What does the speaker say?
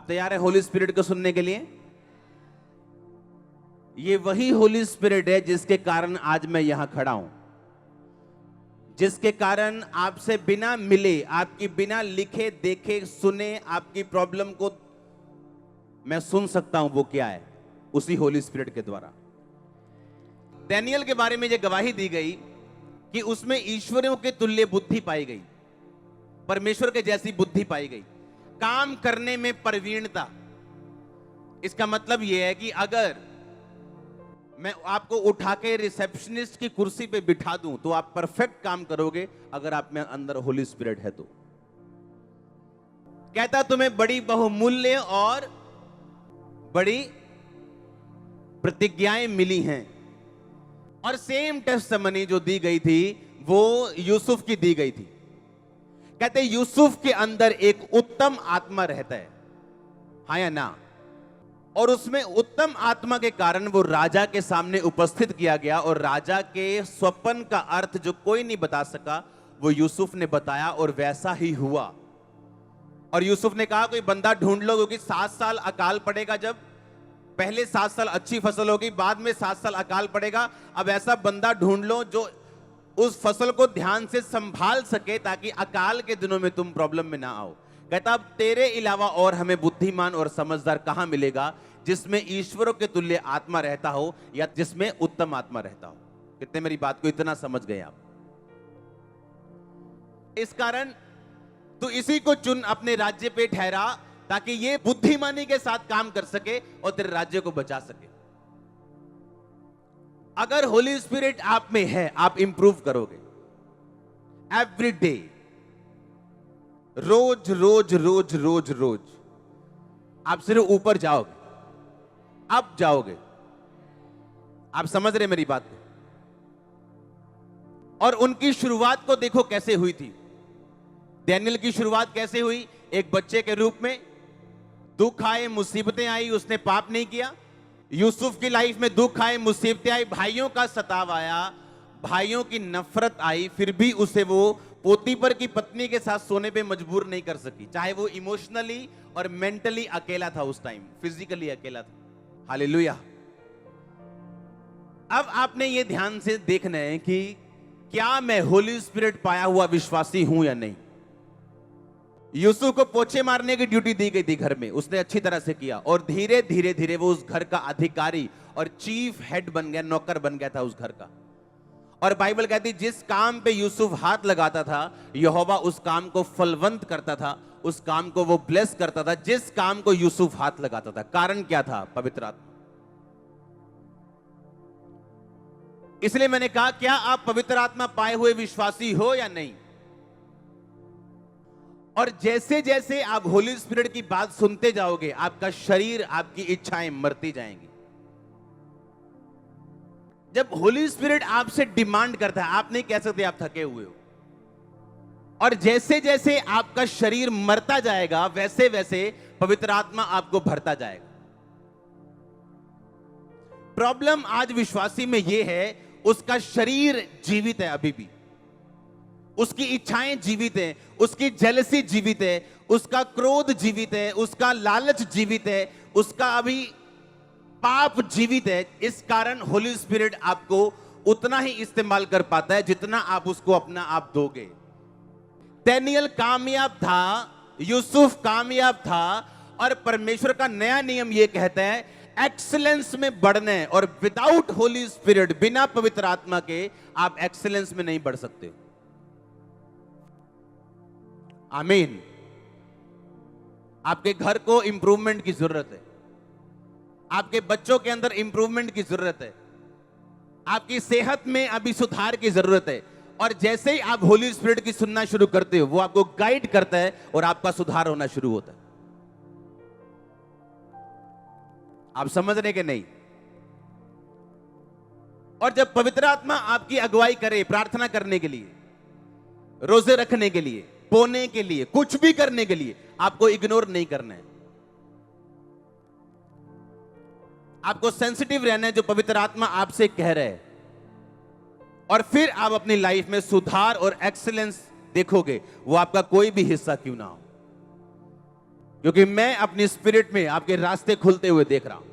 तैयार है होली स्पिरिट को सुनने के लिए? ये वही होली स्पिरिट है जिसके कारण आज मैं यहां खड़ा हूं, जिसके कारण आपसे बिना मिले, आपकी बिना लिखे देखे सुने आपकी प्रॉब्लम को मैं सुन सकता हूं। वो क्या है? उसी होली स्पिरिट के द्वारा। डैनियल के बारे में यह गवाही दी गई कि उसमें ईश्वरों के तुल्य बुद्धि पाई गई, परमेश्वर के जैसी बुद्धि पाई गई, काम करने में प्रवीणता। इसका मतलब यह है कि अगर मैं आपको उठा के रिसेप्शनिस्ट की कुर्सी पे बिठा दूं तो आप परफेक्ट काम करोगे, अगर आप में अंदर होली स्पिरिट है तो। कहता तुम्हें बड़ी बहुमूल्य और बड़ी प्रतिज्ञाएं मिली हैं। और सेम टेस्टिमनी जो दी गई थी वो यूसुफ की दी गई थी। कहते यूसुफ के अंदर एक उत्तम आत्मा रहता है, हाँ या ना? और उसमें उत्तम आत्मा के कारण वो राजा के सामने उपस्थित किया गया, और राजा के स्वप्न का अर्थ जो कोई नहीं बता सका वो यूसुफ ने बताया, और वैसा ही हुआ। और यूसुफ ने कहा कोई बंदा ढूंढ लो, क्योंकि 7 साल अकाल पड़ेगा। जब पहले 7 साल अच्छी फसल होगी, बाद में 7 साल अकाल पड़ेगा। अब ऐसा बंदा ढूंढ लो जो उस फसल को ध्यान से संभाल सके, ताकि अकाल के दिनों में तुम प्रॉब्लम में ना आओ। कहता अब तेरे अलावा और हमें बुद्धिमान और समझदार कहां मिलेगा, जिसमें ईश्वरों के तुल्य आत्मा रहता हो या जिसमें उत्तम आत्मा रहता हो। कितने मेरी बात को इतना समझ गए आप? इस कारण तू इसी को चुन, अपने राज्य पे ठहरा, ताकि ये बुद्धिमानी के साथ काम कर सके और तेरे राज्य को बचा सके। अगर होली स्पिरिट आप में है, आप इंप्रूव करोगे एवरी डे, रोज रोज रोज रोज रोज। आप सिर्फ ऊपर जाओगे, अब जाओगे। आप समझ रहे मेरी बात को? और उनकी शुरुआत को देखो कैसे हुई थी। डैनियल की शुरुआत कैसे हुई? एक बच्चे के रूप में, दुख आए, मुसीबतें आई, उसने पाप नहीं किया। यूसुफ की लाइफ में दुख आए, मुसीबतें आई, भाइयों का सताव आया, भाइयों की नफरत आई, फिर भी उसे वो पोतीपर की पत्नी के साथ सोने पे मजबूर नहीं कर सकी, चाहे वो इमोशनली और मेंटली अकेला था उस टाइम, फिजिकली अकेला था। हालेलुया। अब आपने ये ध्यान से देखना है कि क्या मैं होली स्पिरिट पाया हुआ विश्वासी हूं या नहीं। यूसुफ को पोछे मारने की ड्यूटी दी गई थी घर में, उसने अच्छी तरह से किया, और धीरे धीरे धीरे वो उस घर का अधिकारी और चीफ हेड बन गया, नौकर बन गया था उस घर का। और बाइबल कहती जिस काम पे यूसुफ हाथ लगाता था, यहोवा उस काम को फलवंत करता था, उस काम को वो ब्लेस करता था, जिस काम को यूसुफ हाथ लगाता था। कारण क्या था? पवित्र आत्मा। इसलिए मैंने कहा क्या आप पवित्र आत्मा पाए हुए विश्वासी हो या नहीं? और जैसे जैसे आप होली स्पिरिट की बात सुनते जाओगे, आपका शरीर, आपकी इच्छाएं मरती जाएंगी। जब होली स्पिरिट आपसे डिमांड करता है, आप नहीं कह सकते आप थके हुए हो। और जैसे जैसे आपका शरीर मरता जाएगा, वैसे वैसे पवित्र आत्मा आपको भरता जाएगा। प्रॉब्लम आज विश्वासी में यह है, उसका शरीर जीवित है अभी भी, उसकी इच्छाएं जीवित है, उसकी जेलसी जीवित है, उसका क्रोध जीवित है, उसका लालच जीवित है, उसका अभी पाप जीवित है। इस कारण होली स्पिरिट आपको उतना ही इस्तेमाल कर पाता है जितना आप उसको अपना आप दोगे। डैनियल कामयाब था, यूसुफ कामयाब था, और परमेश्वर का नया नियम यह कहता है एक्सीलेंस में बढ़ना है, और विदाउट होली स्पिरिट, बिना पवित्र आत्मा के आप एक्सीलेंस में नहीं बढ़ सकते। आमीन। आपके घर को इंप्रूवमेंट की जरूरत है, आपके बच्चों के अंदर इंप्रूवमेंट की जरूरत है, आपकी सेहत में अभी सुधार की जरूरत है। और जैसे ही आप होली स्पिरिट की सुनना शुरू करते हो, वो आपको गाइड करता है और आपका सुधार होना शुरू होता है। आप समझ रहे कि नहीं? और जब पवित्र आत्मा आपकी अगुवाई करे, प्रार्थना करने के लिए, रोजे रखने के लिए, बोने के लिए, कुछ भी करने के लिए, आपको इग्नोर नहीं करना है। आपको सेंसिटिव रहना है जो पवित्र आत्मा आपसे कह रहा है, और फिर आप अपनी लाइफ में सुधार और एक्सीलेंस देखोगे, वो आपका कोई भी हिस्सा क्यों ना हो। क्योंकि मैं अपनी स्पिरिट में आपके रास्ते खुलते हुए देख रहा हूं।